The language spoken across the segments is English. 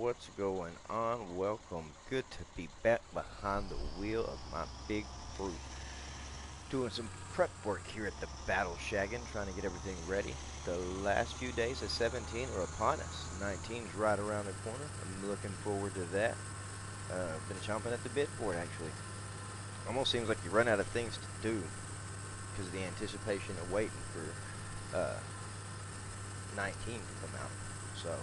what's going on? Welcome. Good to be back behind the wheel of my big crew. Doing some prep work here at the Battle Shaggin', trying to get everything ready. The last few days of 17 are upon us. 19's right around the corner. I'm looking forward to that. Been chomping at the bit for it, actually. Almost seems like you run out of things to do because of the anticipation of waiting for 19 to come out. So,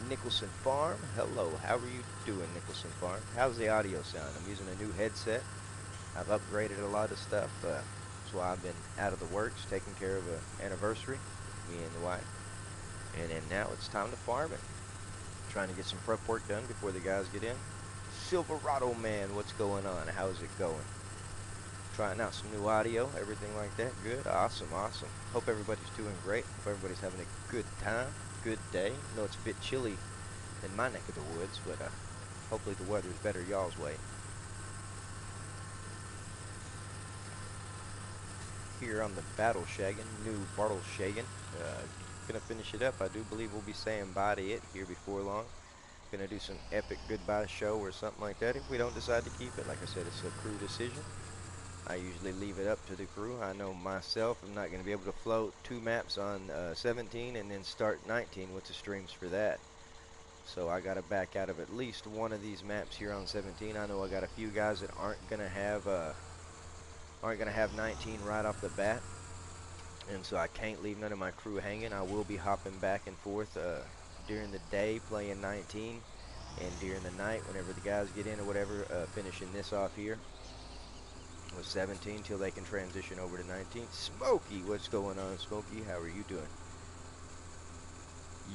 Nicholson Farm, hello, how are you doing, Nicholson Farm? How's the audio sound? I'm using a new headset. I've upgraded a lot of stuff. That's why I've been out of the works, taking care of an anniversary, me and the wife. And then now it's time to farm it. Trying to get some prep work done before the guys get in. Silverado Man, what's going on? How's it going? Trying out some new audio, everything like that. Good, awesome, awesome. Hope everybody's doing great. Hope everybody's having a good time, good day. I know it's a bit chilly in my neck of the woods, but hopefully the weather's better y'all's way. Here on the Battle Shaggin', new Bartle Shaggin'. Gonna finish it up. I do believe we'll be saying bye to it here before long. Gonna do some epic goodbye show or something like that if we don't decide to keep it. Like I said, it's a crew decision. I usually leave it up to the crew. I know myself, I'm not going to be able to float 2 maps on 17 and then start 19 with the streams for that. So I got to back out of at least one of these maps here on 17. I know I got a few guys that aren't going to have 19 right off the bat, and so I can't leave none of my crew hanging. I will be hopping back and forth during the day playing 19, and during the night whenever the guys get in or whatever, finishing this off here with 17 till they can transition over to 19. Smokey, what's going on, Smokey? How are you doing?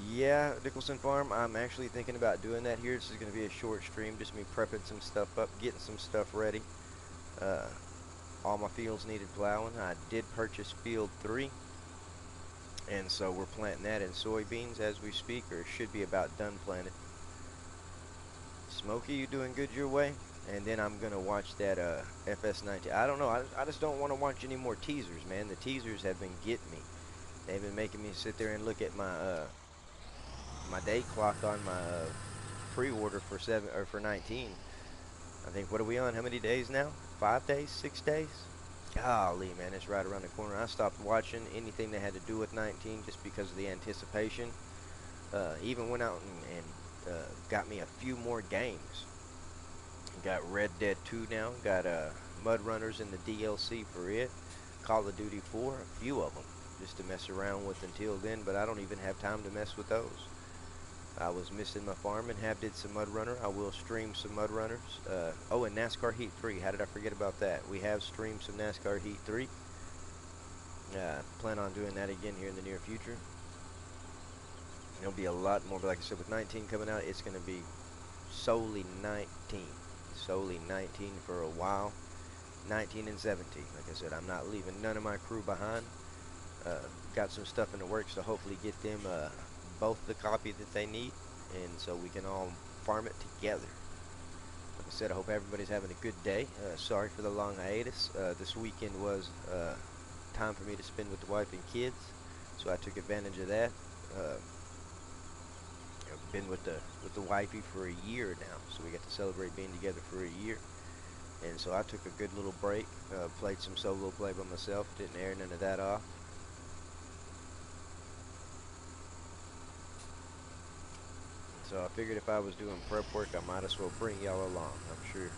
Yeah, Nicholson Farm, I'm actually thinking about doing that here. This is going to be a short stream, just me prepping some stuff up, getting some stuff ready. All my fields needed plowing. I did purchase field 3, and so we're planting that in soybeans as we speak, or should be about done planted. Smokey, you doing good your way? And then I'm going to watch that FS17. I don't know. I just don't want to watch any more teasers, man. The teasers have been getting me. They've been making me sit there and look at my my day clock on my pre-order for 19. I think, what are we on? How many days now? 5 days? 6 days? Golly, man, it's right around the corner. I stopped watching anything that had to do with 19 just because of the anticipation. Even went out and got me a few more games. Got Red Dead 2 now. Got Mud Runners in the DLC for it. Call of Duty 4, a few of them, just to mess around with until then, but I don't even have time to mess with those. I was missing my farm and did some Mud Runner. I will stream some Mud Runners. Oh, and NASCAR Heat 3. How did I forget about that? We have streamed some NASCAR Heat 3. Plan on doing that again here in the near future. There'll be a lot more, but like I said, with 19 coming out, it's going to be solely 19. Solely 19 for a while. 19 and 17. Like I said, I'm not leaving none of my crew behind. Got some stuff in the works to hopefully get them both the copy that they need, and so we can all farm it together. Like I said, I hope everybody's having a good day. Sorry for the long hiatus. This weekend was time for me to spend with the wife and kids, so I took advantage of that. I've been with the wifey for a year now, so we got to celebrate being together for a year. And so I took a good little break, played some solo play by myself, didn't air none of that off. So I figured if I was doing prep work, I might as well bring y'all along. I'm sure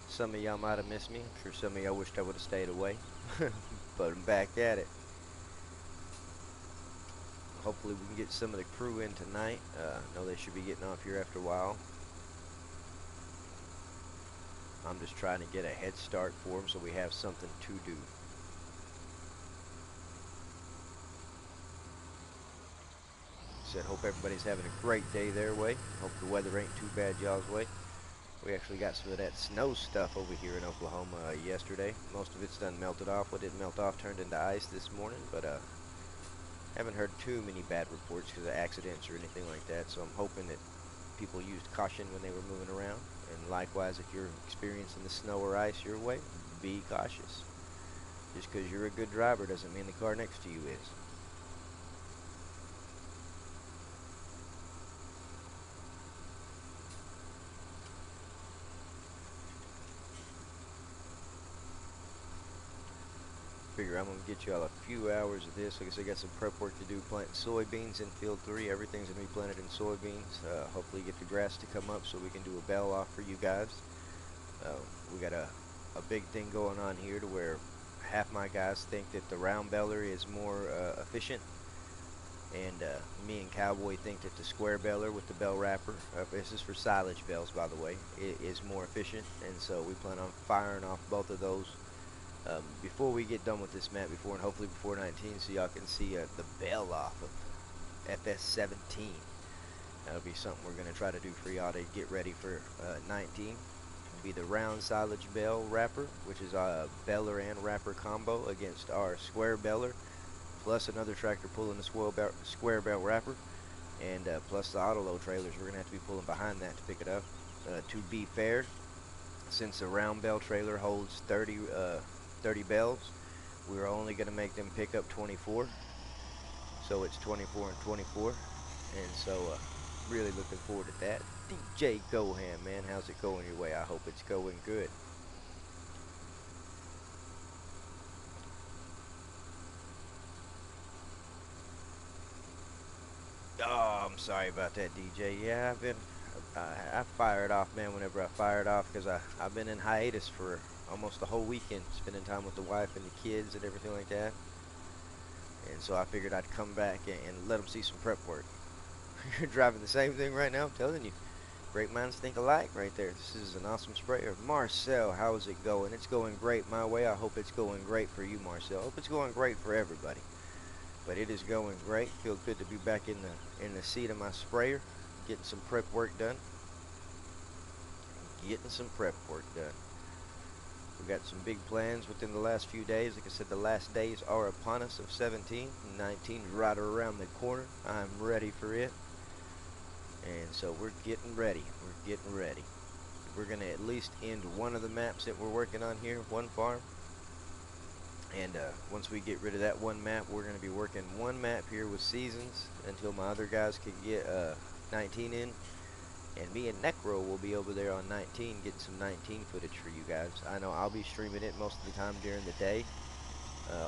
some of y'all might have missed me. I'm sure some of y'all wished I would have stayed away. But I'm back at it. Hopefully we can get some of the crew in tonight. I know they should be getting off here after a while. I'm just trying to get a head start for them so we have something to do. Said, hope everybody's having a great day their way. Hope the weather ain't too bad y'all's way. We actually got some of that snow stuff over here in Oklahoma yesterday. Most of it's done melted off. What didn't melt off turned into ice this morning, but haven't heard too many bad reports because of accidents or anything like that. So I'm hoping that people used caution when they were moving around. And likewise, if you're experiencing the snow or ice your way, be cautious. Just because you're a good driver doesn't mean the car next to you is. figure I'm gonna get y'all a few hours of this. Like I said, I got some prep work to do, planting soybeans in field 3. Everything's gonna be planted in soybeans. Hopefully get the grass to come up so we can do a bell off for you guys. We got a big thing going on here to where half my guys think that the round beller is more efficient, and me and Cowboy think that the square beller with the bell wrapper, this is for silage bells by the way, is more efficient, and so we plan on firing off both of those before we get done with this map, and hopefully before 19, so y'all can see the bell off of FS17. That'll be something we're going to try to do for y'all to get ready for 19. It'll be the round silage bell wrapper, which is a beller and wrapper combo against our square beller, plus another tractor pulling the square bell wrapper, and plus the auto load trailers. We're going to have to be pulling behind that to pick it up. To be fair, since the round bell trailer holds 30 bells, we're only going to make them pick up 24. So it's 24 and 24. And so really looking forward to that. DJ Goham, man, how's it going your way? I hope it's going good. Oh, I'm sorry about that, DJ. Yeah, I fired off, man, whenever I fired off, because I've been in hiatus for almost the whole weekend, spending time with the wife and the kids and everything like that. And so I figured I'd come back and let them see some prep work. You're driving the same thing right now, I'm telling you. Great minds think alike right there. This is an awesome sprayer. Marcel, how's it going? It's going great my way. I hope it's going great for you, Marcel. I hope it's going great for everybody. But it is going great. Feel good to be back in the seat of my sprayer, getting some prep work done. Getting some prep work done. We got some big plans within the last few days. Like I said, the last days are upon us of 17. 19 is right around the corner. I'm ready for it. And so we're getting ready. We're getting ready. We're going to at least end one of the maps that we're working on here, one farm. And once we get rid of that one map, we're going to be working one map here with seasons until my other guys can get 19 in. And me and Necro will be over there on 19 getting some 19 footage for you guys. I know I'll be streaming it most of the time during the day,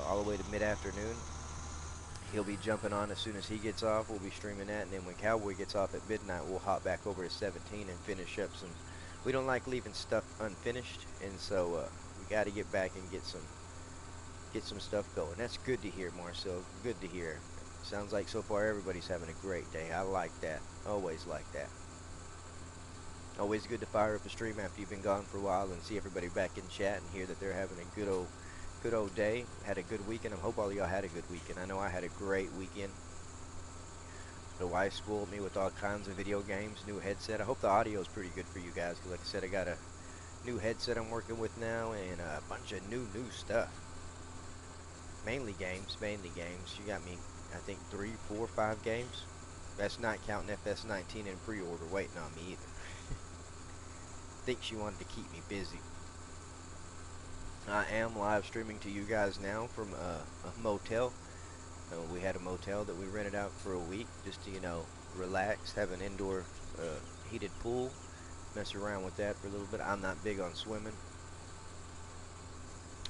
all the way to mid-afternoon. He'll be jumping on as soon as he gets off. We'll be streaming that, and then when Cowboy gets off at midnight, we'll hop back over to 17 and finish up some. We don't like leaving stuff unfinished, and so we got to get back and get some stuff going. That's good to hear, Marcel. Good to hear. Sounds like so far everybody's having a great day. I like that. Always like that. Always good to fire up a stream after you've been gone for a while and see everybody back in chat and hear that they're having a good old day. Had a good weekend. I hope all of y'all had a good weekend. I know I had a great weekend. The wife spoiled me with all kinds of video games, new headset. I hope the audio is pretty good for you guys, because like I said, I got a new headset I'm working with now and a bunch of new stuff. Mainly games. You got me, I think, 3, 4, 5 games. That's not counting FS19 in pre-order waiting on me either. Think she wanted to keep me busy. I am live streaming to you guys now from a motel. We had a motel that we rented out for a week just to, you know, relax, have an indoor heated pool, mess around with that for a little bit. I'm not big on swimming.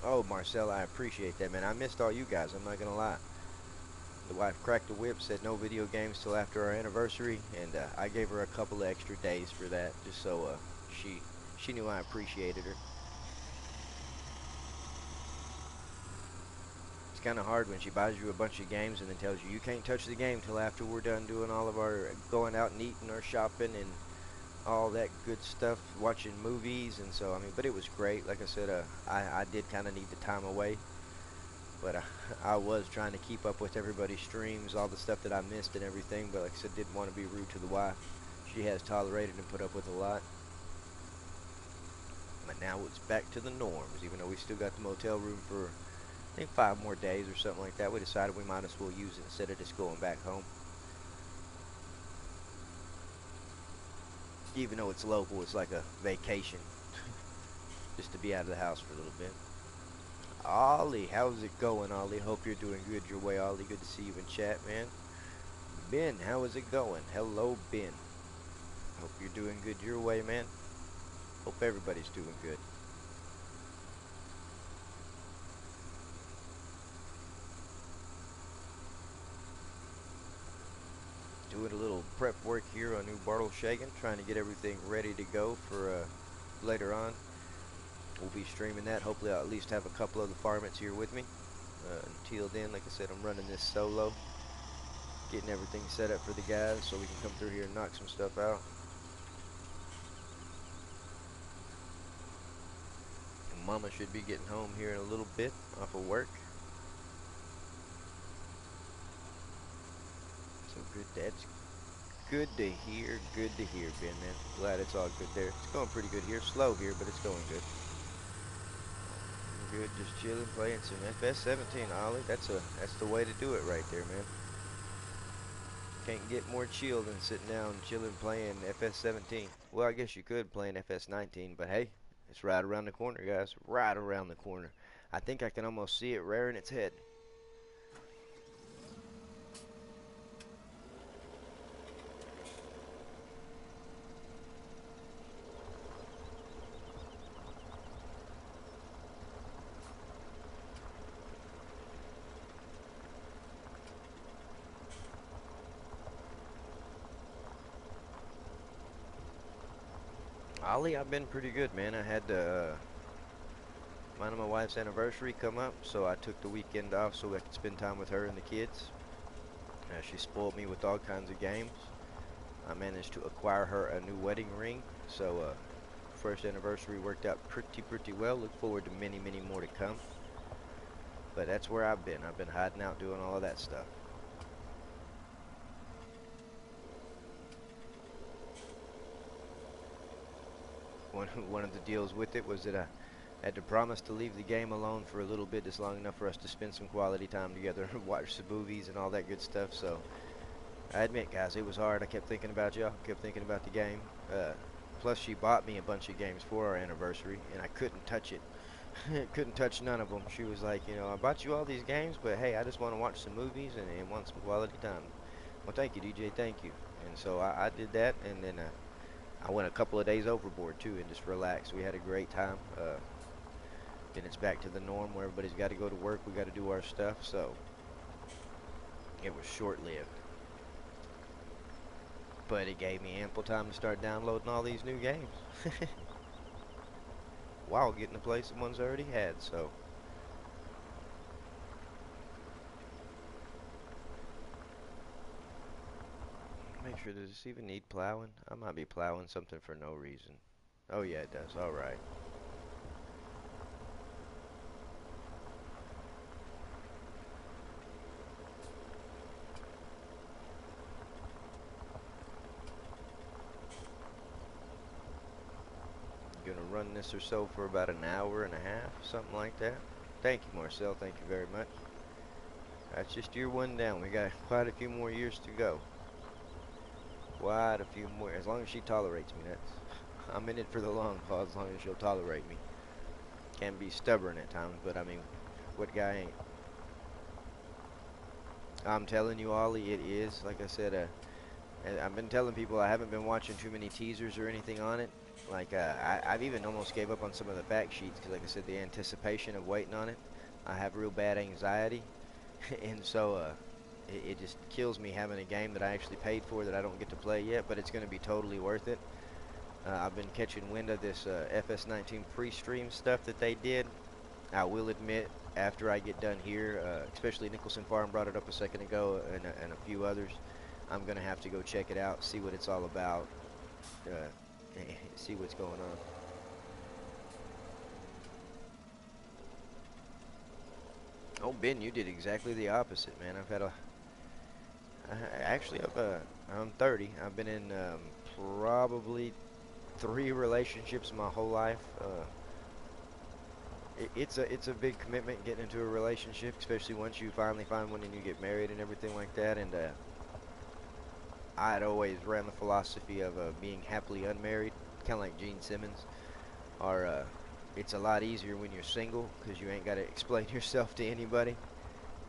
Oh, Marcel, I appreciate that, man. I missed all you guys, I'm not gonna lie. The wife cracked the whip, said no video games till after our anniversary, and I gave her a couple of extra days for that, just so she knew I appreciated her. It's kind of hard when she buys you a bunch of games and then tells you can't touch the game till after we're done doing all of our going out and eating or shopping and all that good stuff, watching movies. And so, I mean, but it was great. Like I said, I did kind of need the time away, but I was trying to keep up with everybody's streams, all the stuff that I missed and everything, but like I said, didn't want to be rude to the wife. She has tolerated and put up with a lot. But now it's back to the norms, even though we still got the motel room for, I think, 5 more days or something like that. We decided we might as well use it instead of just going back home. Even though it's local, it's like a vacation. Just to be out of the house for a little bit. Ollie, how's it going, Ollie? Hope you're doing good your way, Ollie. Good to see you in chat, man. Ben, how is it going? Hello, Ben. Hope you're doing good your way, man. Hope everybody's doing good. here on New Bartle Shagan, trying to get everything ready to go for later on. We'll be streaming that. Hopefully I'll at least have a couple of the Farmmits here with me. Until then, like I said, I'm running this solo, getting everything set up for the guys so we can come through here and knock some stuff out. And Mama should be getting home here in a little bit off of work. So good, that's good to hear, Ben, man. Glad it's all good there. It's going pretty good here. Slow here, but it's going good. Good, just chilling, playing some FS17, Ollie. That's the way to do it right there, man. Can't get more chill than sitting down, chilling, playing FS17. Well, I guess you could playing FS19, but hey, it's right around the corner, guys. Right around the corner. I think I can almost see it rearing its head. Ollie, I've been pretty good, man. I had mine and my wife's anniversary come up, so I took the weekend off so I could spend time with her and the kids. She spoiled me with all kinds of games. I managed to acquire her a new wedding ring, so first anniversary worked out pretty well. Look forward to many more to come. But that's where I've been. I've been hiding out doing all of that stuff. One of the deals with it was that I had to promise to leave the game alone for a little bit, just long enough for us to spend some quality time together, watch some movies and all that good stuff. So I admit, guys, it was hard. I kept thinking about y'all, kept thinking about the game. Plus, she bought me a bunch of games for our anniversary, and I couldn't touch it. Couldn't touch none of them. She was like, you know, I bought you all these games, but hey, I just want to watch some movies and want some quality time. Well, thank you, DJ, thank you. And so I did that, and then I went a couple of days overboard too and just relaxed. We had a great time. Then it's back to the norm where everybody's got to go to work. We got to do our stuff. So it was short-lived, but it gave me ample time to start downloading all these new games while getting to play some ones I already had. So make sure, does this even need plowing? I might be plowing something for no reason. Oh yeah, it does. All right. Gonna run this or so for about an hour and a half, something like that. Thank you, Marcel. Thank you very much. That's just year one down. We got quite a few more years to go. Quite a few more. As long as she tolerates me, I'm in it for the long haul. As long as she'll tolerate me. Can be stubborn at times, but I mean, what guy ain't? I'm telling you, Ollie, it is. Like I said, I've been telling people I haven't been watching too many teasers or anything on it. Like, I've even almost gave up on some of the fact sheets because, like I said, the anticipation of waiting on it. I have real bad anxiety, and so it just kills me having a game that I actually paid for that I don't get to play yet, but it's going to be totally worth it. I've been catching wind of this FS19 pre-stream stuff that they did. I will admit, after I get done here, especially Nicholson Farm brought it up a second ago, and a few others, I'm going to have to go check it out, see what it's all about, see what's going on. Oh, Ben, you did exactly the opposite, man. I've had actually, I'm 30. I've been in probably 3 relationships my whole life. It's a big commitment getting into a relationship, especially once you finally find one and you get married and everything like that. And I had always ran the philosophy of being happily unmarried, kind of like Gene Simmons. Or it's a lot easier when you're single because you ain't got to explain yourself to anybody.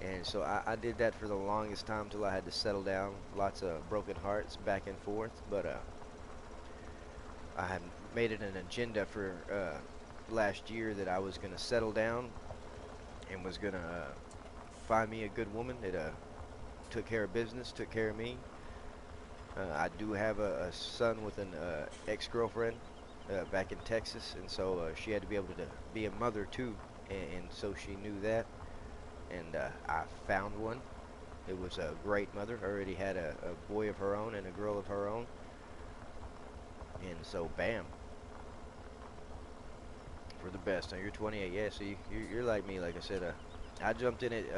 And so I did that for the longest time till I had to settle down. Lots of broken hearts back and forth. But I had made it an agenda for last year that I was going to settle down and was going to find me a good woman that took care of business, took care of me, I do have a son with an ex-girlfriend back in Texas, and so she had to be able to be a mother too, and so she knew that, and I found one. It was a great mother. Already had a boy of her own and a girl of her own, and so bam, for the best. Now you're 28, yeah. So you're like me. Like I said, I jumped in it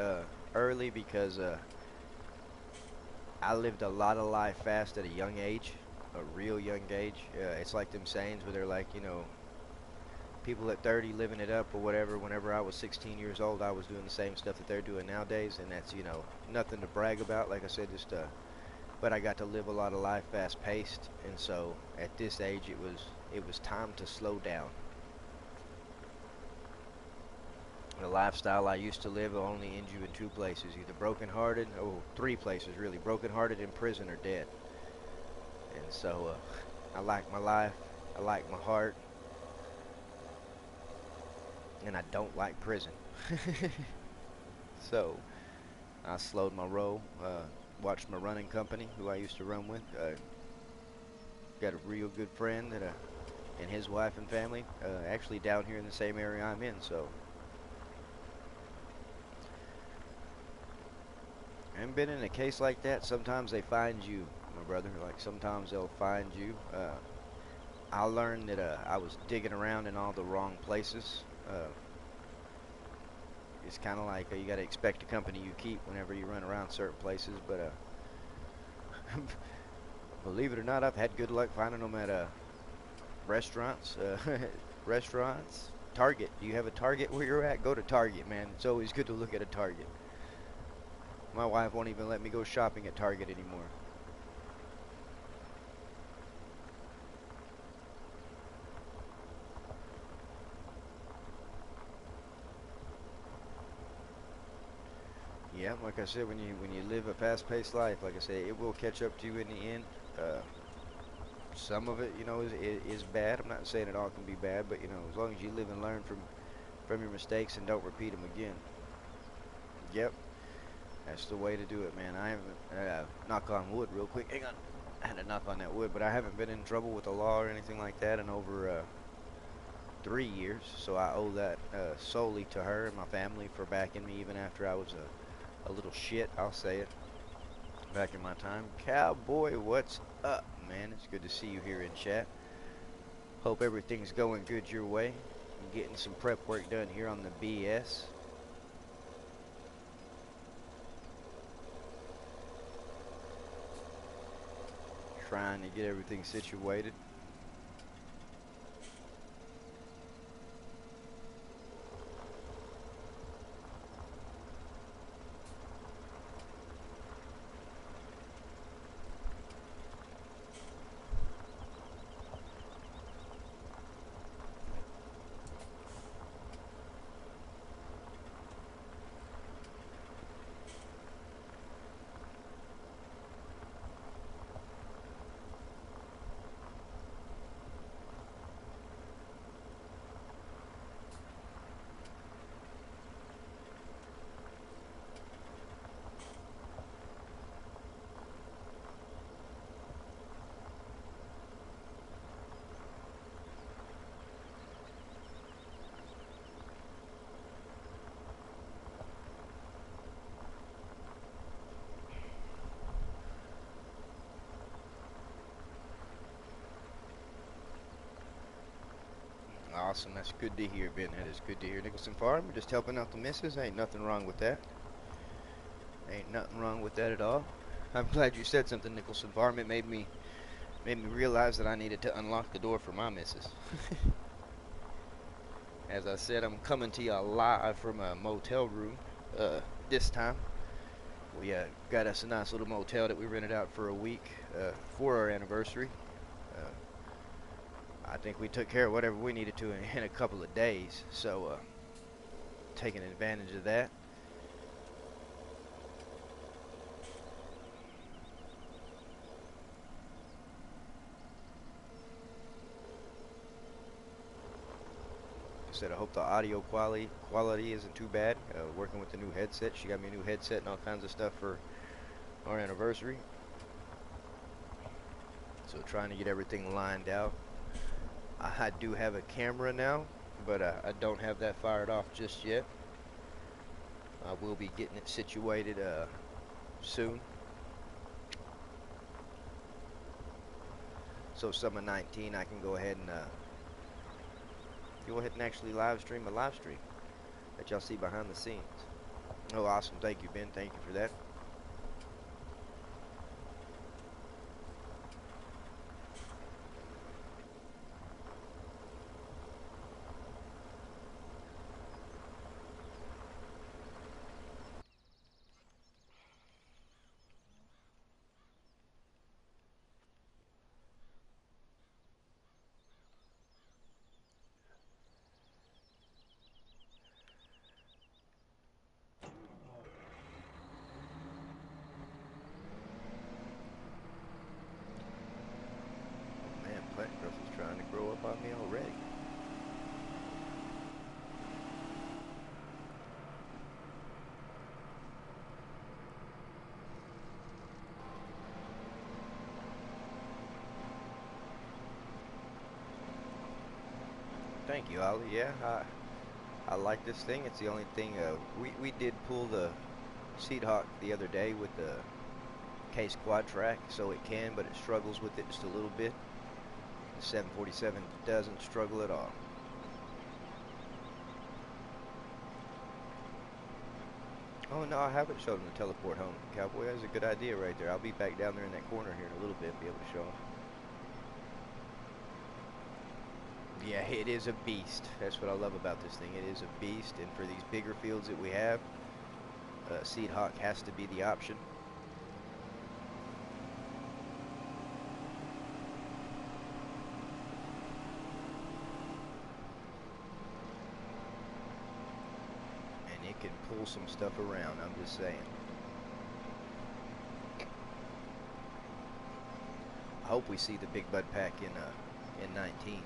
early because I lived a lot of life fast at a young age, a real young age. It's like them sayings where they're like, you know, people at 30 living it up or whatever. Whenever I was 16 years old, I was doing the same stuff that they're doing nowadays, and that's, you know, nothing to brag about. Like I said, just but I got to live a lot of life fast paced, and so at this age, it was time to slow down. The lifestyle I used to live will only end you in two places, either brokenhearted, or three places really, brokenhearted, in prison, or dead. And so I like my life, I like my heart, and I don't like prison. So I slowed my roll, watched my running company, who I used to run with. Got a real good friend that, and his wife and family, actually down here in the same area I'm in. So I haven't been in a case like that. Sometimes they find you, my brother. Like sometimes they'll find you. I learned that I was digging around in all the wrong places. It's kind of like you got to expect the company you keep whenever you run around certain places. But believe it or not, I've had good luck finding them at restaurants. Restaurants. Target. Do you have a Target where you're at? Go to Target, man. It's always good to look at a Target. My wife won't even let me go shopping at Target anymore. Yeah, like I said, when you live a fast-paced life, like I said, it will catch up to you in the end. Uh, some of it, you know, is bad. I'm not saying it all can be bad, but you know, as long as you live and learn from your mistakes and don't repeat them again. Yep, that's the way to do it, man. I haven't knock on wood real quick. Hang on, I had to knock on that wood, but I haven't been in trouble with the law or anything like that in over 3 years. So I owe that solely to her and my family for backing me even after I was a little shit. I'll say it. Back in my time. Cowboy, what's up, man? It's good to see you here in chat. Hope everything's going good your way. I'm getting some prep work done here on the BS. Trying to get everything situated. Awesome, that's good to hear, Ben. That is good to hear. Nicholson Farm, just helping out the missus. Ain't nothing wrong with that. Ain't nothing wrong with that at all. I'm glad you said something, Nicholson Farm. It made me realize that I needed to unlock the door for my missus. As I said, I'm coming to you live from a motel room. This time, we got us a nice little motel that we rented out for a week for our anniversary. I think we took care of whatever we needed to in a couple of days, so taking advantage of that. Said I hope the audio quality isn't too bad. Working with the new headset, she got me a new headset and all kinds of stuff for our anniversary. So trying to get everything lined out. I do have a camera now, but I don't have that fired off just yet. I will be getting it situated soon. So summer 19, I can go ahead and actually live stream a live stream that y'all see behind the scenes. Oh, awesome! Thank you, Ben. Thank you for that. Man, plant growth is trying to grow up on me already. Thank you, Ollie. Yeah, I like this thing. It's the only thing. We did pull the Seed Hawk the other day with the case quad track, so it can, but it struggles with it just a little bit. The 747 doesn't struggle at all. Oh no, I haven't showed him the teleport home. Cowboy, that's a good idea right there. I'll be back down there in that corner here in a little bit, be able to show him. Yeah, it is a beast. That's what I love about this thing. It is a beast, and for these bigger fields that we have, Seed Hawk has to be the option. And it can pull some stuff around, I'm just saying. I hope we see the big bud pack in 19.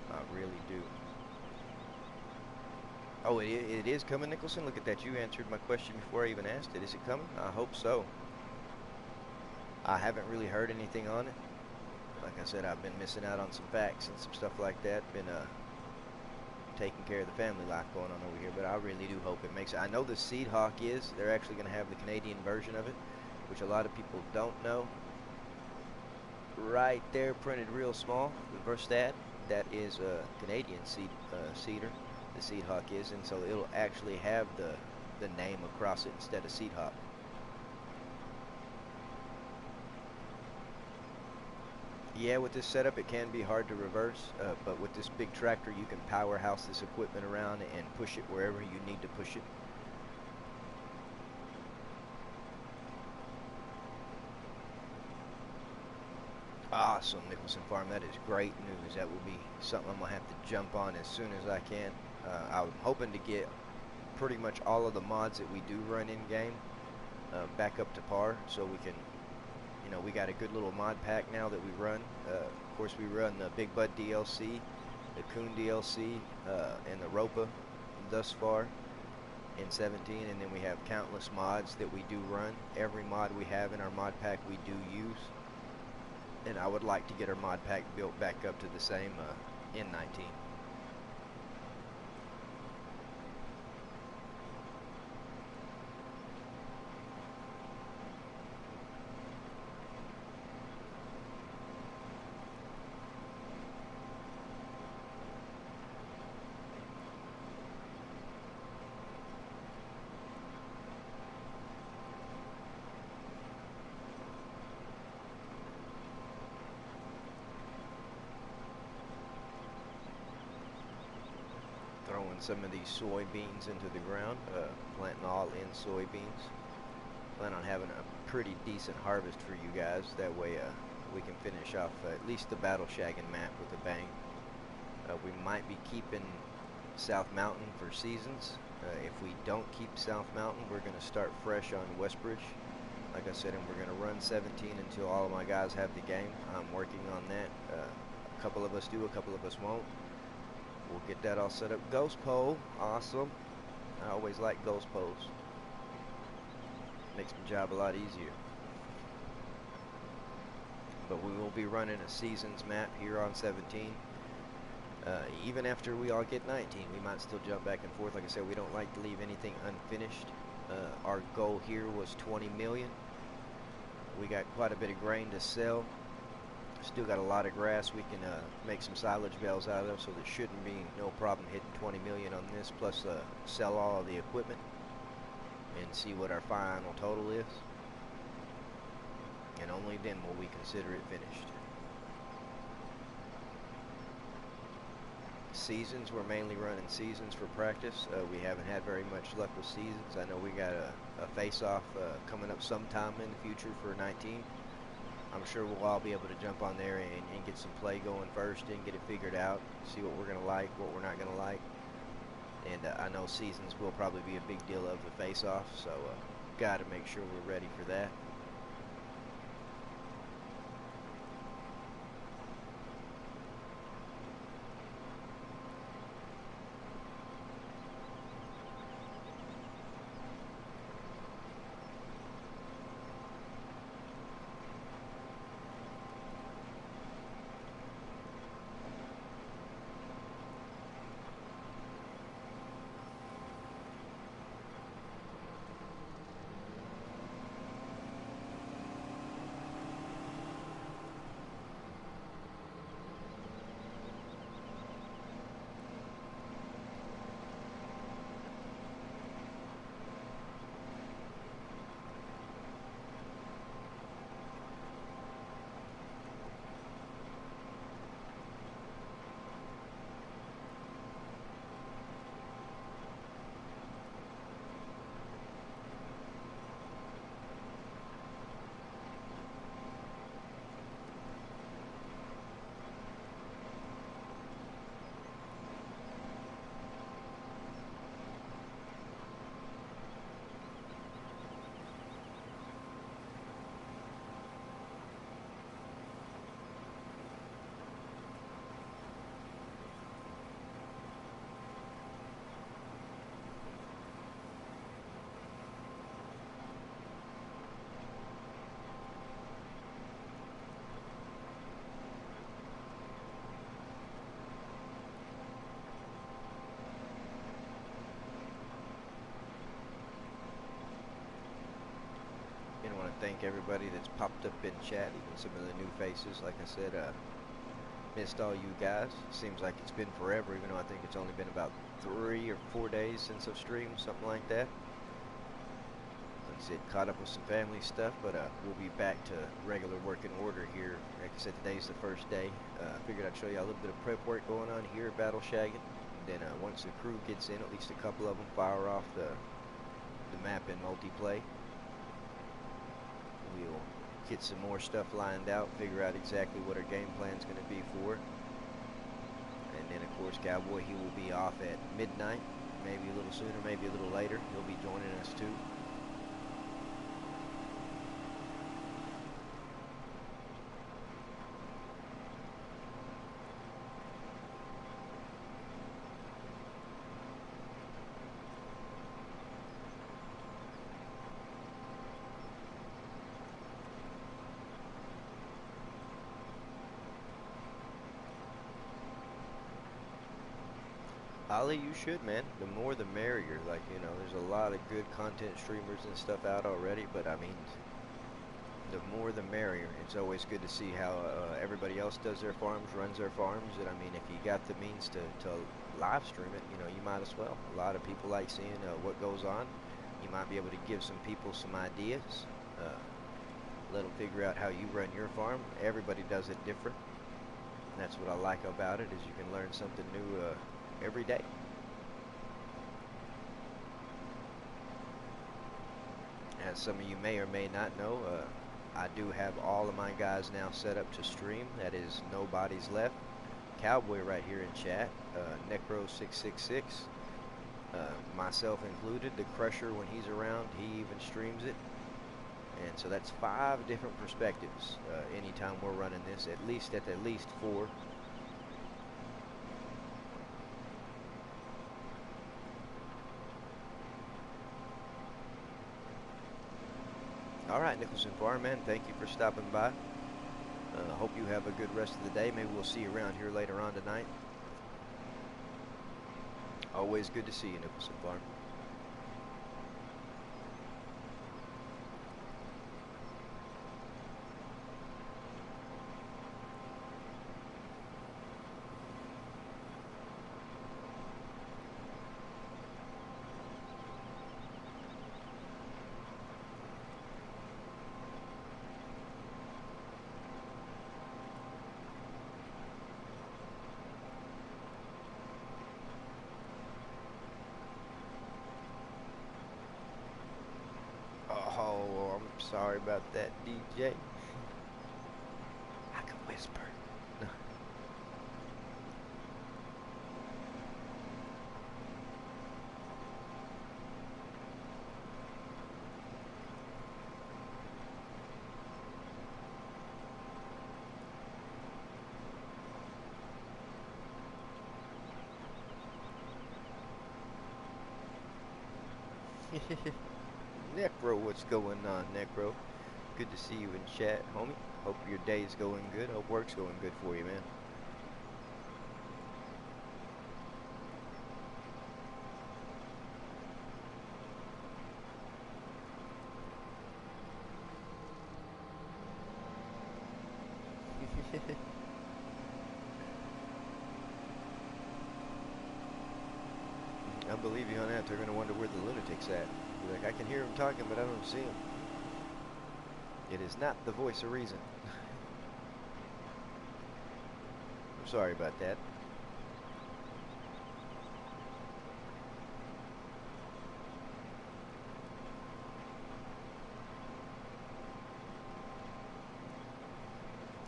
I really do. Oh, it is coming, Nicholson. Look at that. You answered my question before I even asked it. Is it coming? I hope so. I haven't really heard anything on it. Like I said, I've been missing out on some facts and some stuff like that. Been taking care of the family life going on over here, but I really do hope it makes it. I know the Seed Hawk is. They're actually going to have the Canadian version of it, which a lot of people don't know. Right there, printed real small, the Verstad. That is a Canadian seeder. The Seed Hawk is, and so it'll actually have the name across it instead of Seed Hawk. Yeah, with this setup it can be hard to reverse, but with this big tractor you can powerhouse this equipment around and push it wherever you need to push it. Awesome, Nicholson Farm. That is great news. That will be something I'm going to have to jump on as soon as I can. I'm hoping to get pretty much all of the mods that we do run in-game back up to par, so we can, you know, we got a good little mod pack now that we run. Of course, we run the Big Bud DLC, the Coon DLC, and the Ropa thus far in 17, and then we have countless mods that we do run. Every mod we have in our mod pack we do use. And I would like to get our mod pack built back up to the same in 19. Throwing some of these soybeans into the ground, planting all in soybeans. Plan on having a pretty decent harvest for you guys. That way we can finish off at least the battle shagging map with a bang. We might be keeping South Mountain for seasons. If we don't keep South Mountain, we're going to start fresh on Westbridge. Like I said, and we're going to run 17 until all of my guys have the game. I'm working on that. A couple of us do, a couple of us won't. We'll get that all set up. Ghost pole, awesome. I always like ghost poles. Makes my job a lot easier. But we will be running a seasons map here on 17. Even after we all get 19, we might still jump back and forth. Like I said, we don't like to leave anything unfinished. Our goal here was 20 million. We got quite a bit of grain to sell. Still got a lot of grass we can make some silage bales out of, so there shouldn't be no problem hitting 20 million on this, plus sell all of the equipment and see what our final total is. And only then will we consider it finished. Seasons, we're mainly running seasons for practice. We haven't had very much luck with seasons. I know we got a face-off coming up sometime in the future for 19. I'm sure we'll all be able to jump on there and get some play going first and get it figured out, see what we're going to like, what we're not going to like. And I know seasons will probably be a big deal of the face-off, so got to make sure we're ready for that. I want to thank everybody that's popped up in chat, even some of the new faces. Like I said, missed all you guys. Seems like it's been forever, even though I think it's only been about 3 or 4 days since I've streamed, something like that. Like I said, caught up with some family stuff, but we'll be back to regular working order here. Like I said, today's the first day. I figured I'd show you a little bit of prep work going on here at Battle Shaggin'. Then once the crew gets in, at least a couple of them fire off the map in multiplay. We'll get some more stuff lined out, figure out exactly what our game plan's going to be for it. And then, of course, Cowboy, he will be off at midnight, maybe a little sooner, maybe a little later. He'll be joining us, too. Ali, you should, man. The more the merrier. Like, you know, there's a lot of good content streamers and stuff out already, but I mean, the more the merrier. It's always good to see how everybody else does their farms, runs their farms, and I mean, if you got the means to live stream it, you know, you might as well. A lot of people like seeing what goes on. You might be able to give some people some ideas, let them figure out how you run your farm. Everybody does it different. And that's what I like about it, is you can learn something new every day. As some of you may or may not know, I do have all of my guys now set up to stream. That is, nobody's left. Cowboy right here in chat, Necro666, myself included. The Crusher, when he's around, he even streams it. And so that's 5 different perspectives anytime we're running this, at least 4. All right, Nicholson Farm, man, thank you for stopping by. Hope you have a good rest of the day. Maybe we'll see you around here later on tonight. Always good to see you, Nicholson Farm. Oh, I'm sorry about that, DJ. I can whisper. Necro, what's going on, Necro? Good to see you in chat, homie. Hope your day's going good. Hope work's going good for you, man. I believe you on that. They're going to wonder where the Lunatic's at. Be like, I can hear him talking, but I don't see him. It is not the voice of reason. I'm sorry about that.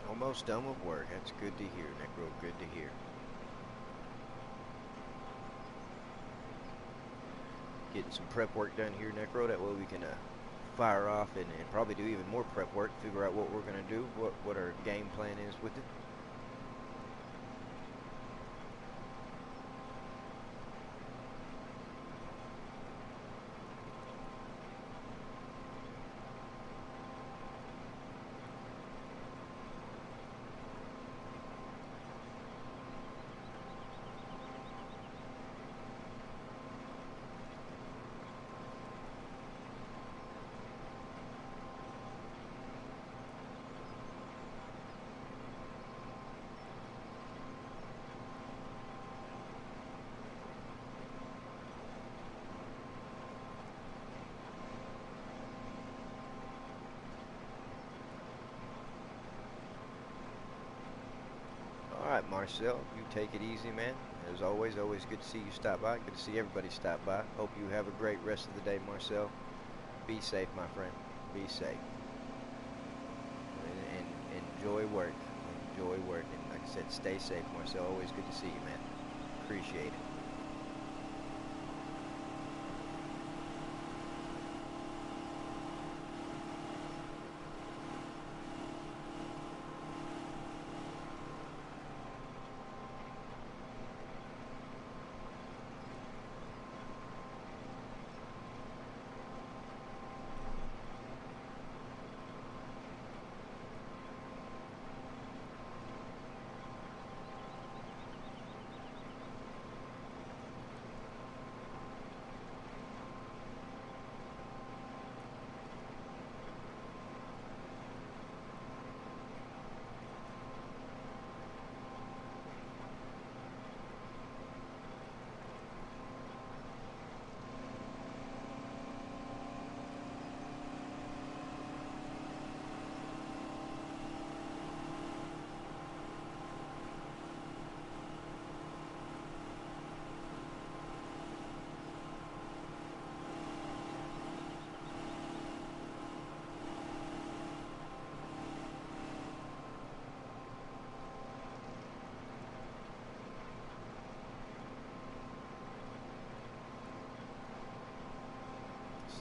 Almost done with work. That's good to hear, Necro. Good to hear. Getting some prep work done here, Necro. That way we can fire off and probably do even more prep work. Figure out what we're going to do, what our game plan is with it. Alright, Marcel, you take it easy, man. As always good to see you stop by. Good to see everybody stop by. Hope you have a great rest of the day, Marcel. Be safe, my friend. Be safe. And enjoy work. Enjoy work. And like I said, stay safe, Marcel. Always good to see you, man. Appreciate it.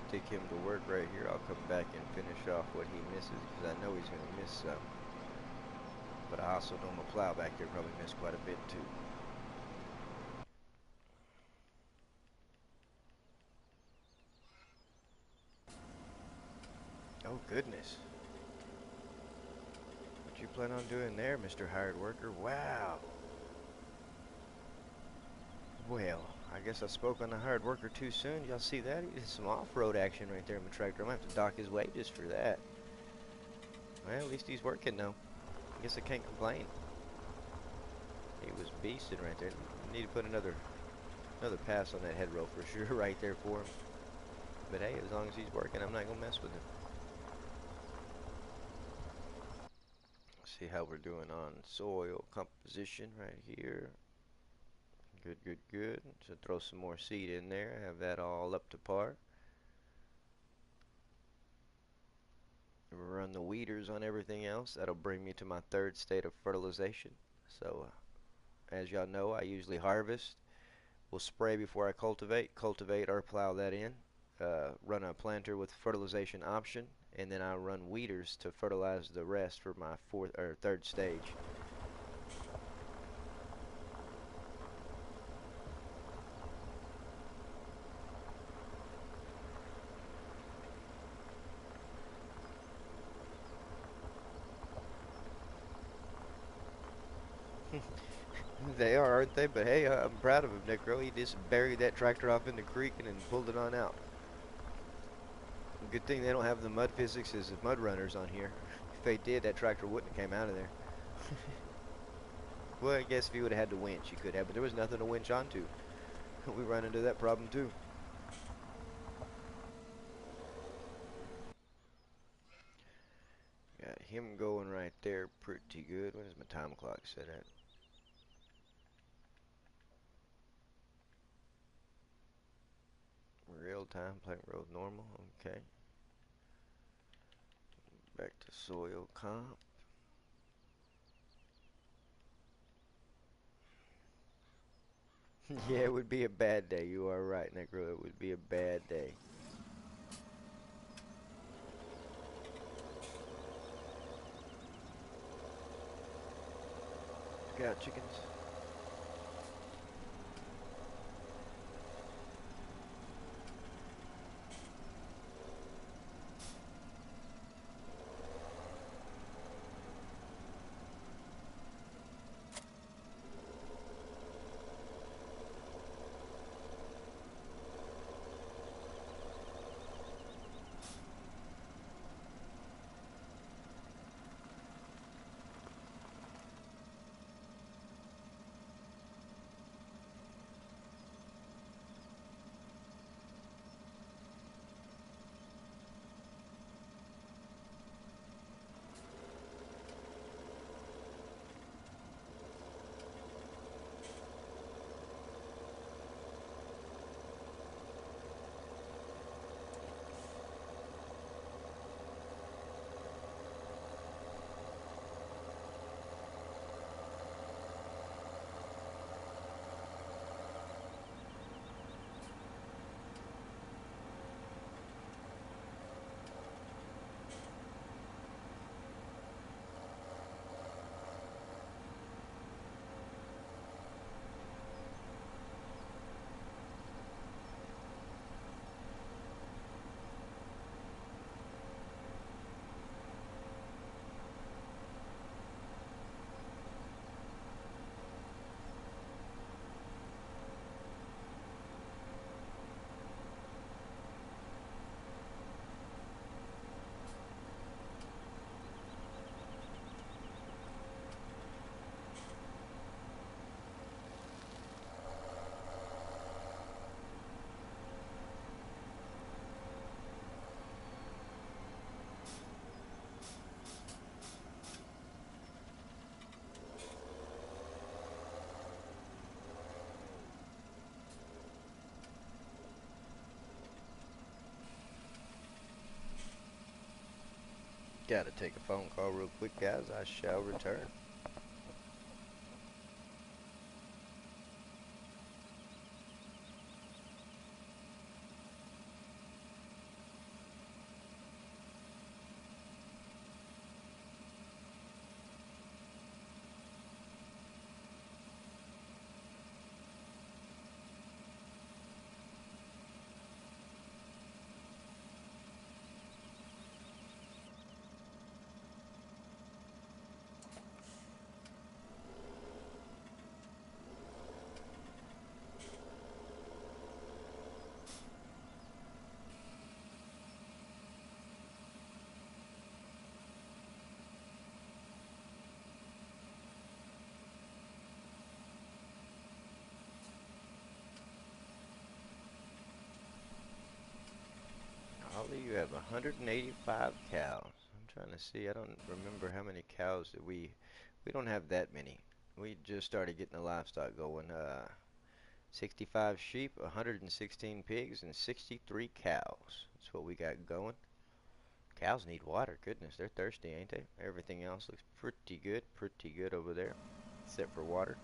Stick him to work right here. I'll come back and finish off what he misses because I know he's going to miss some. But I also know my plow back there probably missed quite a bit too. Oh goodness. What you plan on doing there, Mr. Hired Worker? Wow. Well, I guess I spoke on the hired worker too soon. Y'all see that? He did some off-road action right there in my tractor. I'm gonna have to dock his wages for that. Well, at least he's working though. I guess I can't complain. He was beasting right there. Need to put another pass on that head roll for sure right there for him. But hey, as long as he's working, I'm not gonna mess with him. Let's see how we're doing on soil composition right here. Good, good, good. So throw some more seed in there. Have that all up to par. Run the weeders on everything else. That'll bring me to my third state of fertilization. So, as y'all know, I usually harvest. We'll spray before I cultivate or plow that in. Run a planter with fertilization option, and then I run weeders to fertilize the rest for my third stage. They are, aren't they? But hey, I'm proud of him, Necro. He just buried that tractor off in the creek and then pulled it on out. Good thing they don't have the mud physics as the mud runners on here. If they did, that tractor wouldn't have came out of there. Well, I guess if you would have had to winch, you could have, but there was nothing to winch onto. We run into that problem too. Got him going right there pretty good. What is my time clock set at? Real time, plant road normal, okay. Back to soil comp. Yeah, it would be a bad day. You are right, Negro. It would be a bad day. Got chickens. Gotta take a phone call real quick, guys. I shall return. have 185 cows. I'm trying to see. I don't remember how many cows that we don't have that many. We just started getting the livestock going. 65 sheep, 116 pigs, and 63 cows. That's what we got going. Cows need water. Goodness, they're thirsty, ain't they? Everything else looks pretty good over there, except for water.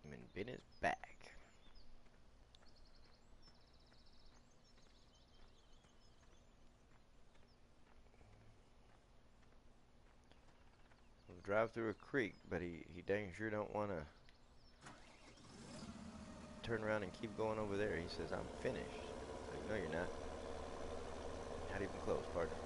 And Ben is back. We'll drive through a creek, but he dang sure don't want to turn around and keep going over there. He says, I'm finished. Like, no, you're not. Not even close, partner.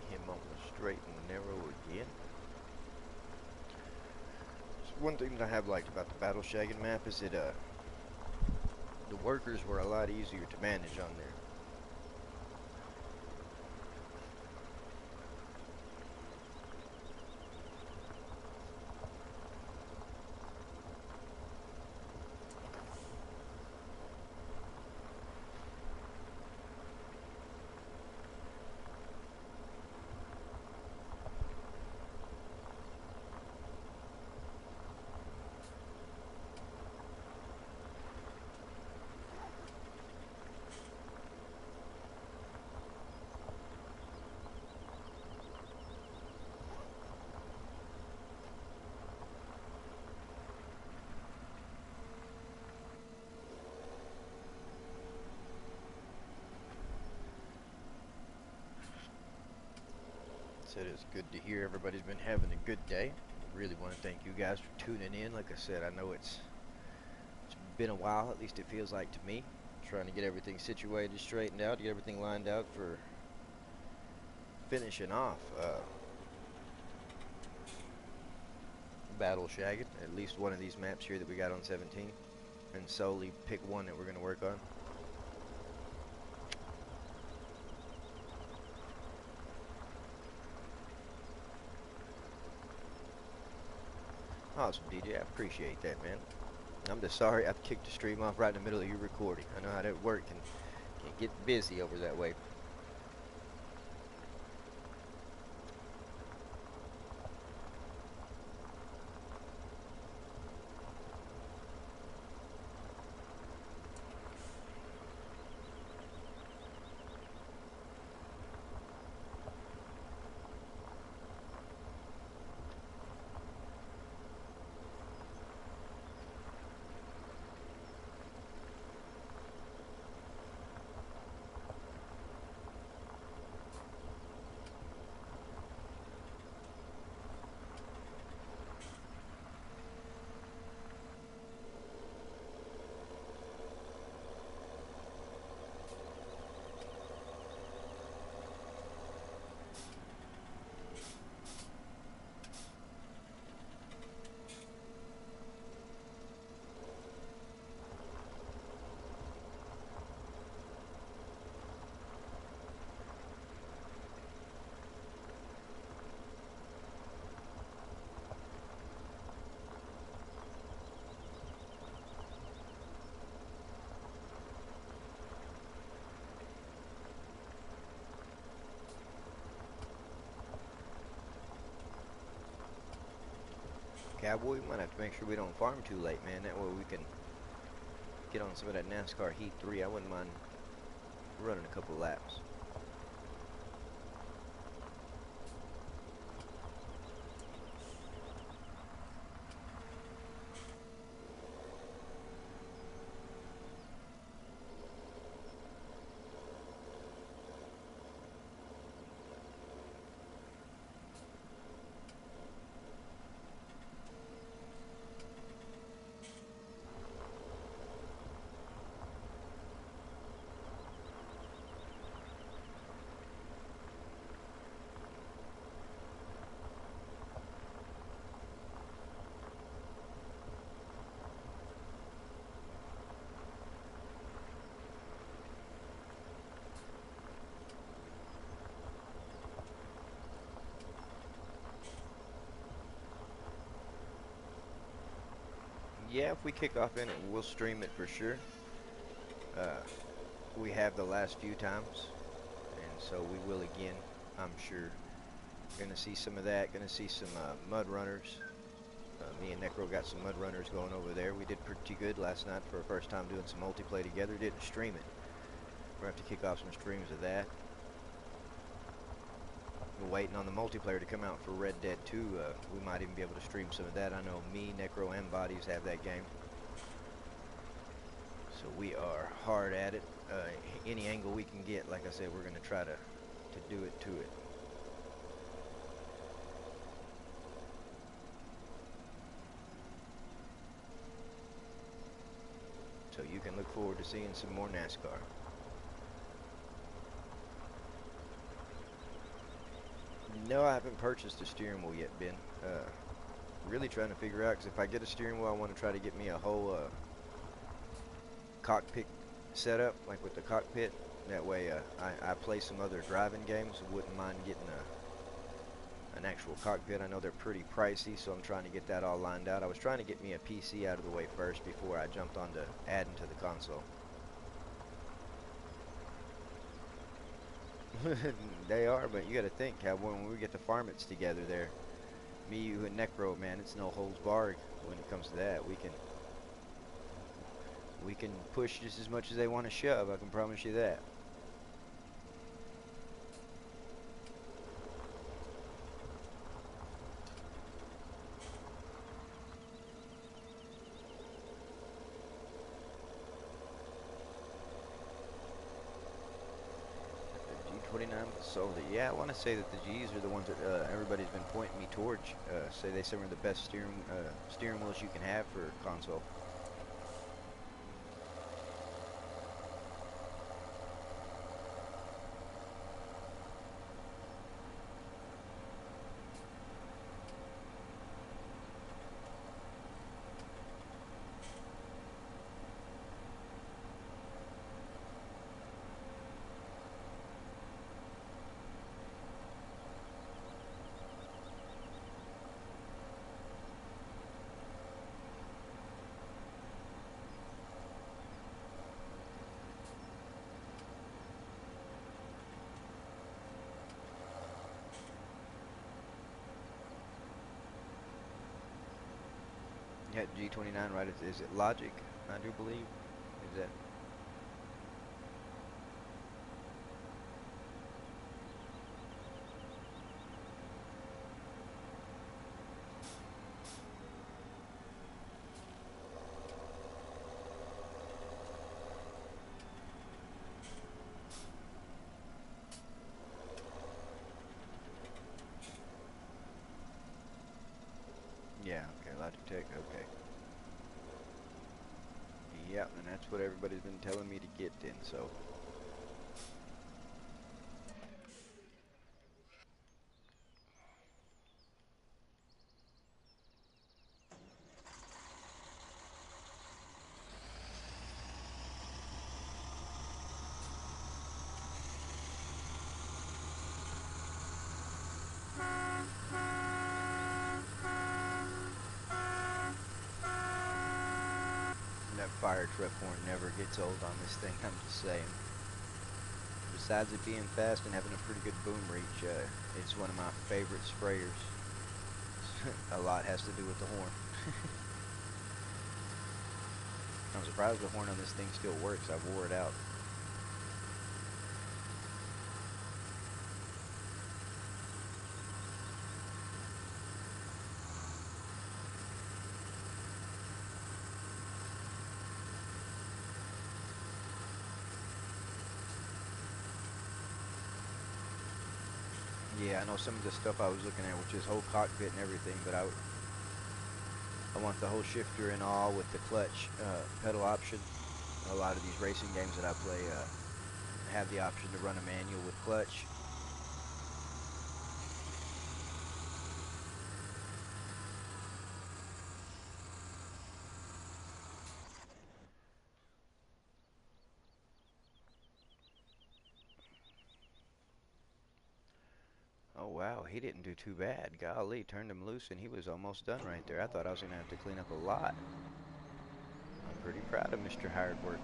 Get him on the straight and narrow again. So one thing that I have liked about the Battle Shaggin map is that the workers were a lot easier to manage on there. Said it's good to hear everybody's been having a good day. Really want to thank you guys for tuning in. Like I said, I know it's been a while, at least it feels like to me. Trying to get everything situated, straightened out, get everything lined out for finishing off Battle Shaggin, at least one of these maps here that we got on 17, and solely pick one that we're going to work on. Awesome, DJ. I appreciate that, man. I'm just sorry I kicked the stream off right in the middle of your recording. I know how that works and can get busy over that way. Cowboy, we might have to make sure we don't farm too late, man. That way we can get on some of that NASCAR Heat 3. I wouldn't mind running a couple laps. Yeah, if we kick off in it, we'll stream it for sure. Uh, we have the last few times, and so we will again, I'm sure. Gonna see some of that. Gonna see some mud runners. Me and Necro got some mud runners going over there. We did pretty good last night for our first time doing some multiplayer together. Didn't stream it. We're gonna have to kick off some streams of that. We're waiting on the multiplayer to come out for Red Dead 2. We might even be able to stream some of that. I know me, Necro, and Bodies have that game. So we are hard at it. Any angle we can get, like I said, we're gonna try to do it to it. So you can look forward to seeing some more NASCAR. No, I haven't purchased a steering wheel yet, Ben. Really trying to figure out, because if I get a steering wheel, I want to try to get me a whole cockpit setup, like with the cockpit. That way I play some other driving games. Wouldn't mind getting an actual cockpit. I know they're pretty pricey, so I'm trying to get that all lined out. I was trying to get me a PC out of the way first before I jumped on to adding to the console. They are, but you got to think how when we get the Farmmits together there, me, you, and Necro, man, it's no holds barred when it comes to that. We can push just as much as they want to shove. I can promise you that. G29 sold it. Yeah, I want to say that the G's are the ones that everybody's been pointing me towards. Say they say we're the best steering wheels you can have for a console. Yeah, G29, right? Is it Logic? I do believe. Is that? Yeah, okay, Logic Tech, okay. Yep, and that's what everybody's been telling me to get then, so. That fire truck horn never gets old on this thing, I'm just saying. Besides it being fast and having a pretty good boom reach, it's one of my favorite sprayers. A lot has to do with the horn. I'm surprised the horn on this thing still works. I wore it out. Yeah, I know some of the stuff I was looking at, which is whole cockpit and everything, but I want the whole shifter and all with the clutch pedal option. A lot of these racing games that I play have the option to run a manual with clutch. Oh wow, he didn't do too bad. Golly, turned him loose and he was almost done right there. I thought I was gonna have to clean up a lot. I'm pretty proud of Mr. Hired Worker.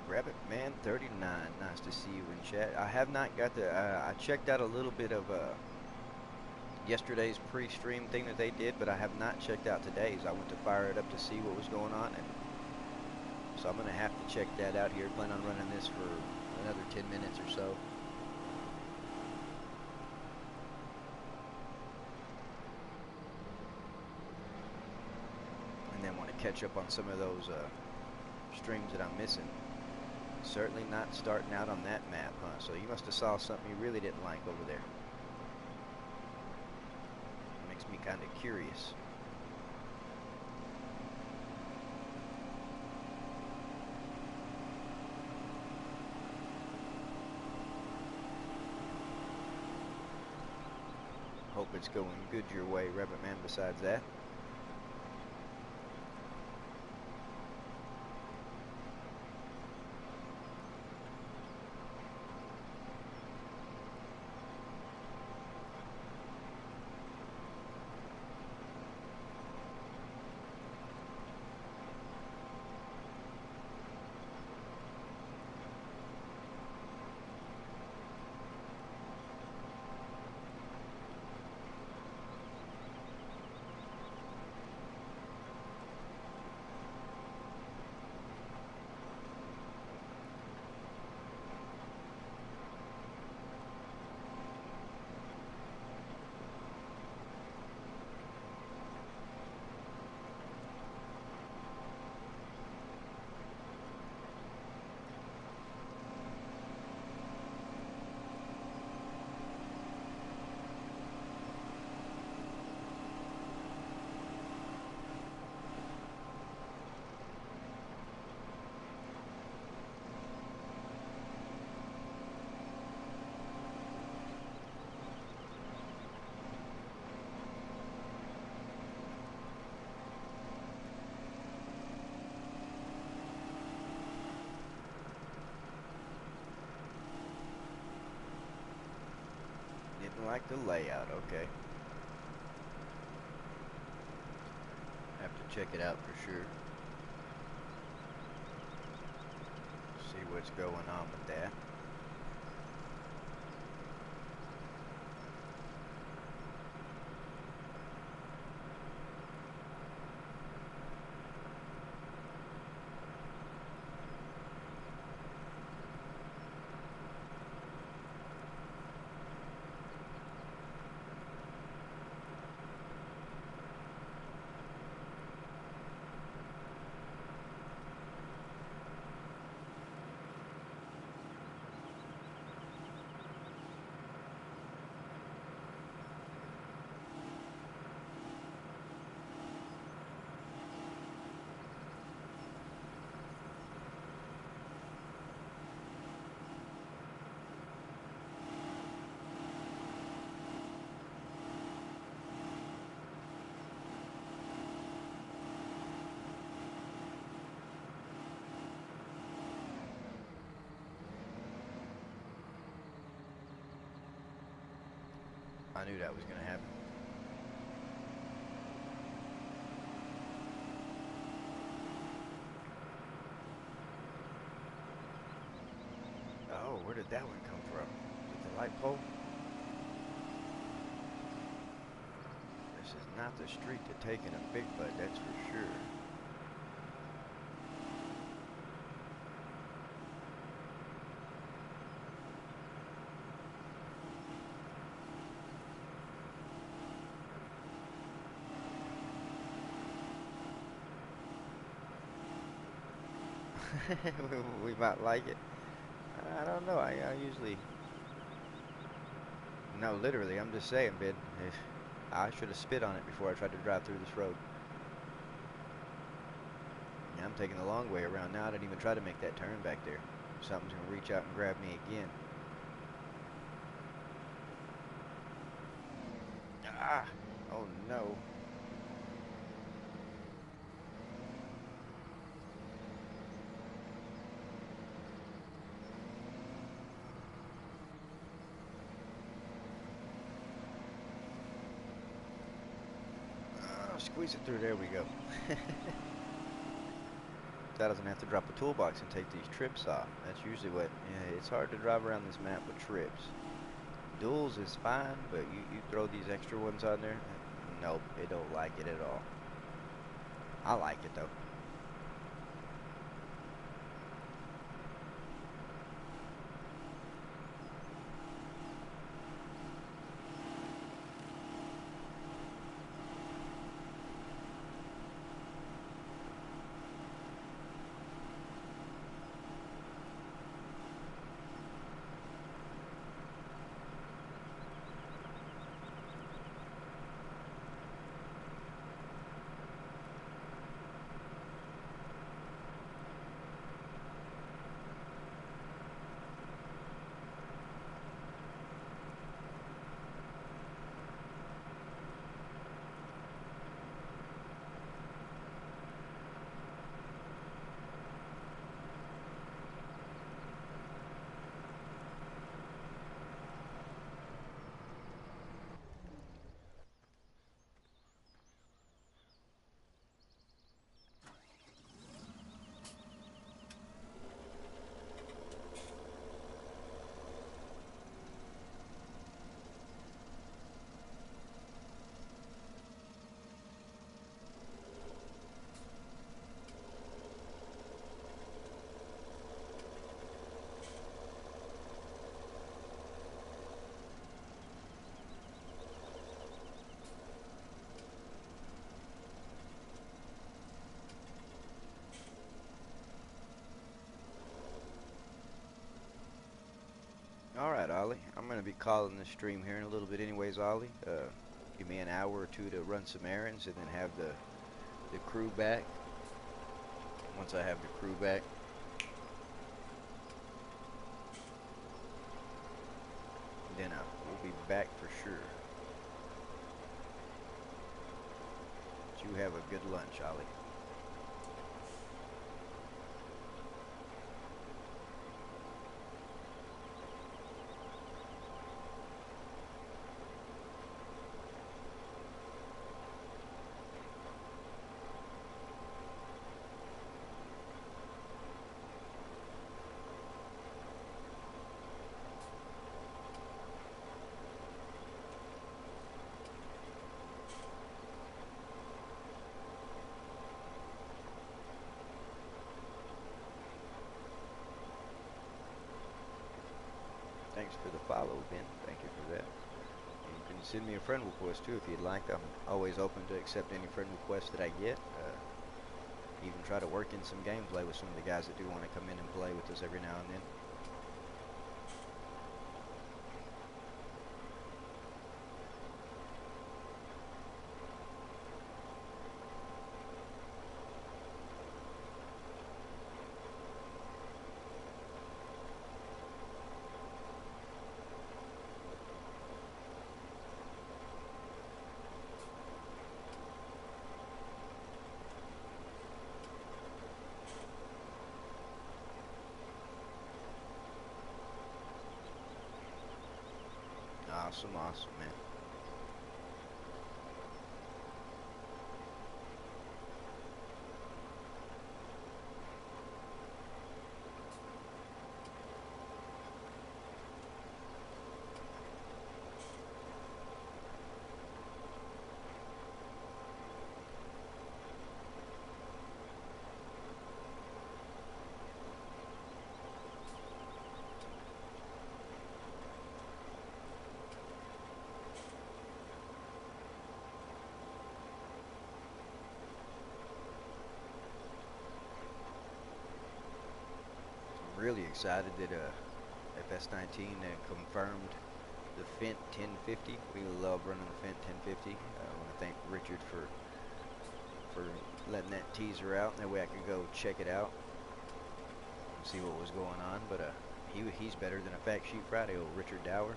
Rabbit Man 39, nice to see you in chat. I have not got the, I checked out a little bit of yesterday's pre-stream thing that they did, but I have not checked out today's. I went to fire it up to see what was going on, and so I'm going to have to check that out here. Plan on running this for another 10 minutes or so. And then want to catch up on some of those streams that I'm missing. Certainly not starting out on that map, huh? So you must have saw something you really didn't like over there. Makes me kind of curious. Hope it's going good your way, Rabbit Man, besides that. Didn't like the layout, okay. Have to check it out for sure. See what's going on with that. I knew that was going to happen. Oh, where did that one come from? Is it the light pole? This is not the street to take in a big butt, that's for sure. We might like it. I don't know. I usually... No, literally, I'm just saying, Ben. I should have spit on it before I tried to drive through this road. I'm taking the long way around now. I didn't even try to make that turn back there. Something's gonna reach out and grab me again. Ah! Oh no. Squeeze it through. There we go. That doesn't have to drop a toolbox and take these trips off. That's usually what. Yeah, it's hard to drive around this map with trips. Duels is fine, but you throw these extra ones on there. Nope, it don't like it at all. I like it though. Alright, Ollie. I'm going to be calling this stream here in a little bit anyways, Ollie. Give me an hour or two to run some errands and then have the crew back. Once I have the crew back, then we'll be back for sure. But you have a good lunch, Ollie. Thanks for the follow, Ben. Thank you for that. And you can send me a friend request too if you'd like. I'm always open to accept any friend requests that I get. Even try to work in some gameplay with some of the guys that do want to come in and play with us every now and then. Awesome, awesome, man. Really excited that FS17 confirmed the Fent 1050. We love running the Fent 1050. I want to thank Richard for letting that teaser out. That way I could go check it out and see what was going on. But he's better than a Fact Sheet Friday, old Richard Dower.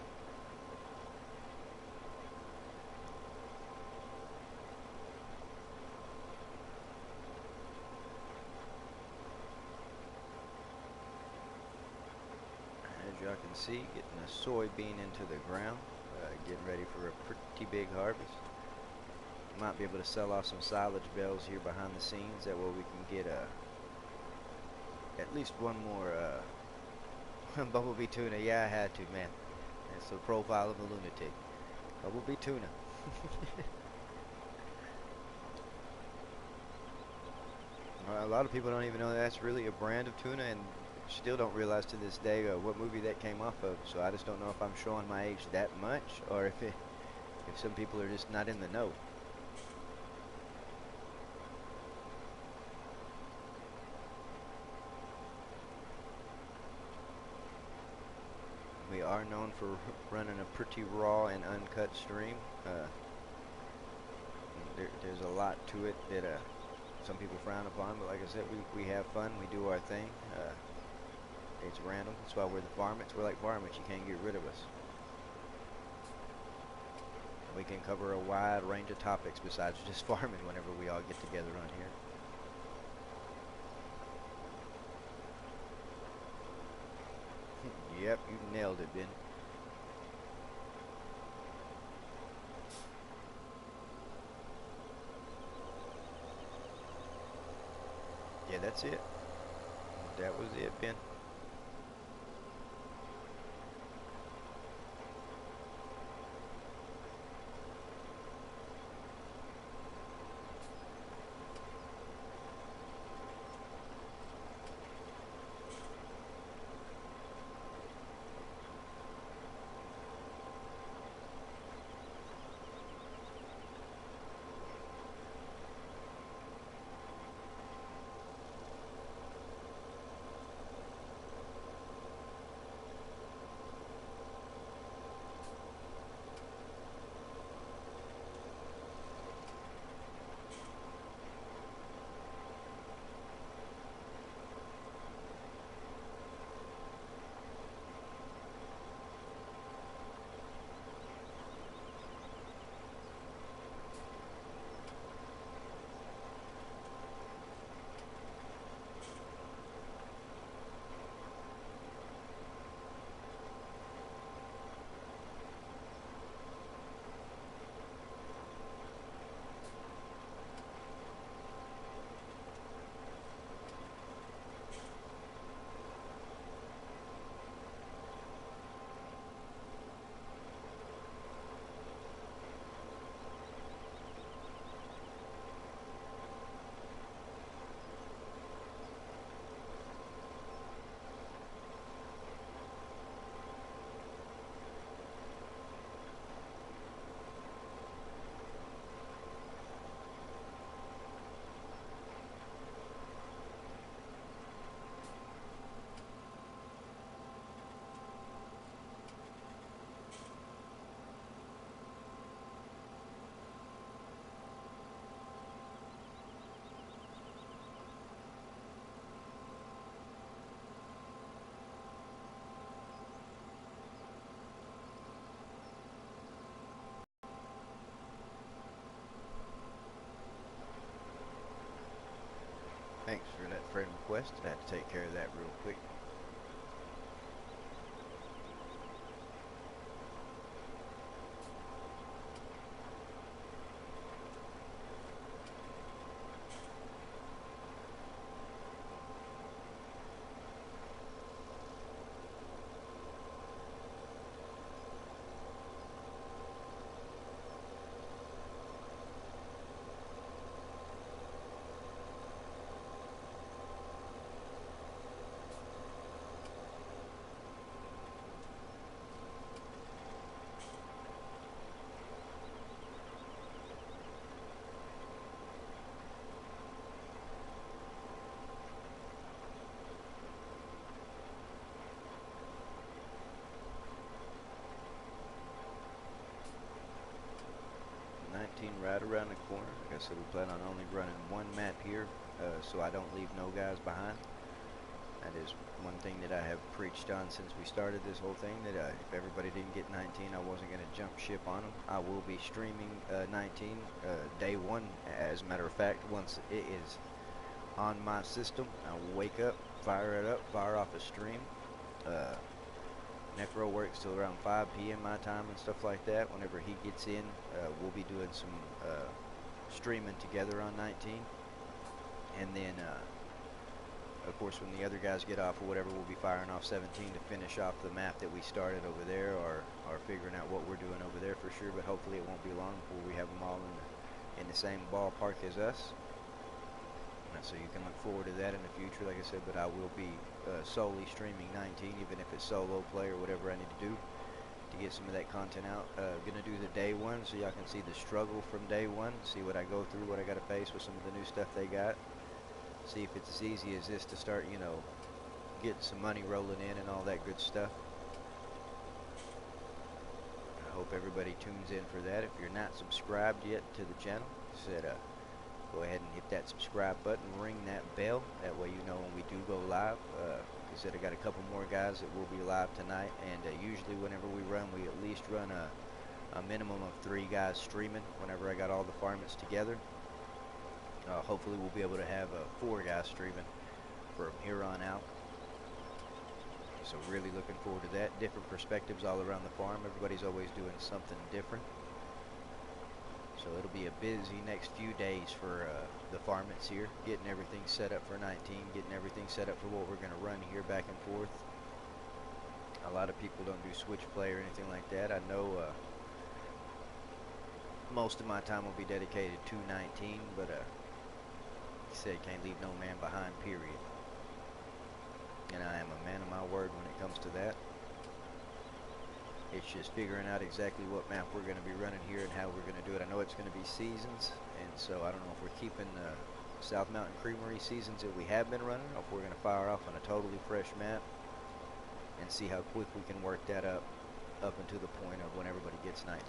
As y'all can see, getting a soybean into the ground, getting ready for a pretty big harvest. Might be able to sell off some silage bales here behind the scenes. That way we can get at least one more bumblebee tuna. Yeah, I had to, man. That's the profile of a lunatic. Bumblebee tuna. A lot of people don't even know that's really a brand of tuna, and still don't realize to this day what movie that came off of. So I just don't know if I'm showing my age that much, or if some people are just not in the know. We are known for running a pretty raw and uncut stream. There's a lot to it that some people frown upon, but like I said, we have fun. We do our thing. It's random. That's why we're the Farmmits. We're like Farmmits. You can't get rid of us. We can cover a wide range of topics besides just farming whenever we all get together on here. Yep, you nailed it, Ben. Yeah, that's it. That was it, Ben. Thanks for that friend request. I had to take care of that real quick. corner. Like I said, we plan on only running one map here, so I don't leave no guys behind. That is one thing that I have preached on since we started this whole thing, that if everybody didn't get 19, I wasn't going to jump ship on them. I will be streaming 19 day one, as a matter of fact. Once it is on my system, I'll wake up, fire it up, fire off a stream. Necro works till around 5 p.m. my time and stuff like that. Whenever he gets in, we'll be doing some streaming together on 19. And then of course, when the other guys get off or whatever, we'll be firing off 17 to finish off the map that we started over there, or figuring out what we're doing over there for sure. But hopefully it won't be long before we have them all in the same ballpark as us. So you can look forward to that in the future, like I said. But I will be solely streaming 19, even if it's solo play or whatever I need to do to get some of that content out. Gonna do the day one so y'all can see the struggle from day one, see what I go through, what I gotta face with some of the new stuff they got. See if it's as easy as this to start, you know, getting some money rolling in and all that good stuff. I hope everybody tunes in for that. If you're not subscribed yet to the channel, go ahead and hit that subscribe button, ring that bell. That way you know when we do go live. Like I said, I got a couple more guys that will be live tonight, and usually whenever we run, we at least run a minimum of 3 guys streaming whenever I got all the Farmmits together. Hopefully we'll be able to have 4 guys streaming from here on out. So really looking forward to that. Different perspectives all around the farm. Everybody's always doing something different. So it'll be a busy next few days for the Farmmits here. Getting everything set up for 19. Getting everything set up for what we're going to run here back and forth. A lot of people don't do switch play or anything like that. I know most of my time will be dedicated to 19, but said can't leave no man behind, period. And I am a man of my word when it comes to that. It's just figuring out exactly what map we're going to be running here and how we're going to do it. I know it's going to be seasons, and so I don't know if we're keeping the South Mountain Creamery seasons that we have been running, or if we're going to fire off on a totally fresh map and see how quick we can work that up until the point of when everybody gets 19.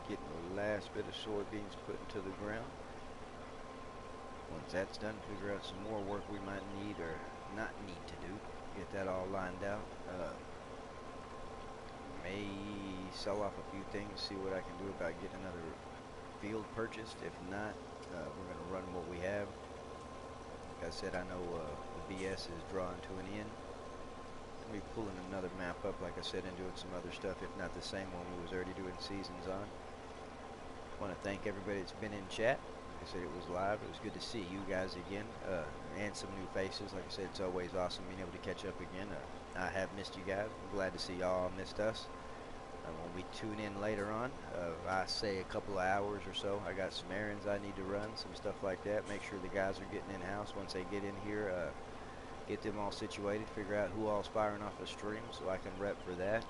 getting the last bit of soybeans put into the ground. Once that's done, figure out some more work we might need or not need to do. Get that all lined out. May sell off a few things, see what I can do about getting another field purchased. If not, we're going to run what we have. Like I said, I know the BS is drawing to an end. I'll be pulling another map up, like I said, and doing some other stuff, if not the same one we was already doing seasons on. Want to thank everybody that's been in chat. Like I said, it was live. It was good to see you guys again, and some new faces. Like I said, it's always awesome being able to catch up again. I have missed you guys. I'm glad to see y'all missed us. When we tune in later on, I say a couple of hours or so, I got some errands I need to run, some stuff like that. Make sure the guys are getting in-house. Once they get in here, get them all situated, figure out who all's firing off the stream so I can rep for that.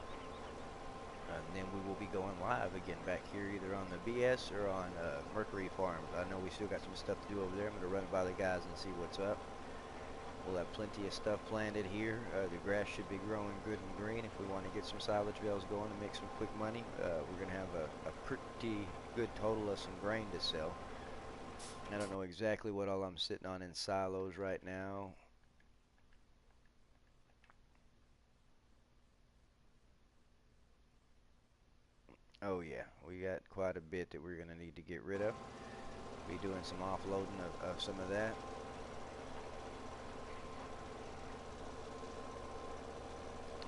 And then we will be going live again back here, either on the BS or on Mercury Farms. I know we still got some stuff to do over there. I'm going to run it by the guys and see what's up. We'll have plenty of stuff planted here. The grass should be growing good and green if we want to get some silage bales going and make some quick money. We're going to have a pretty good total of some grain to sell. I don't know exactly what all I'm sitting on in silos right now. Oh yeah, we got quite a bit that we're going to need to get rid of. Be doing some offloading of some of that.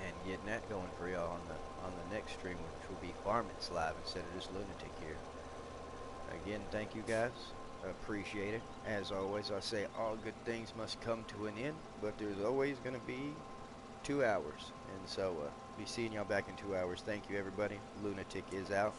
And getting that going for y'all on the next stream, which will be Farmmits live instead of just Lunatic here. Again, thank you guys. Appreciate it. As always, I say all good things must come to an end, but there's always going to be 2 hours. And so, be seeing y'all back in 2 hours. Thank you, everybody. Lunatic is out.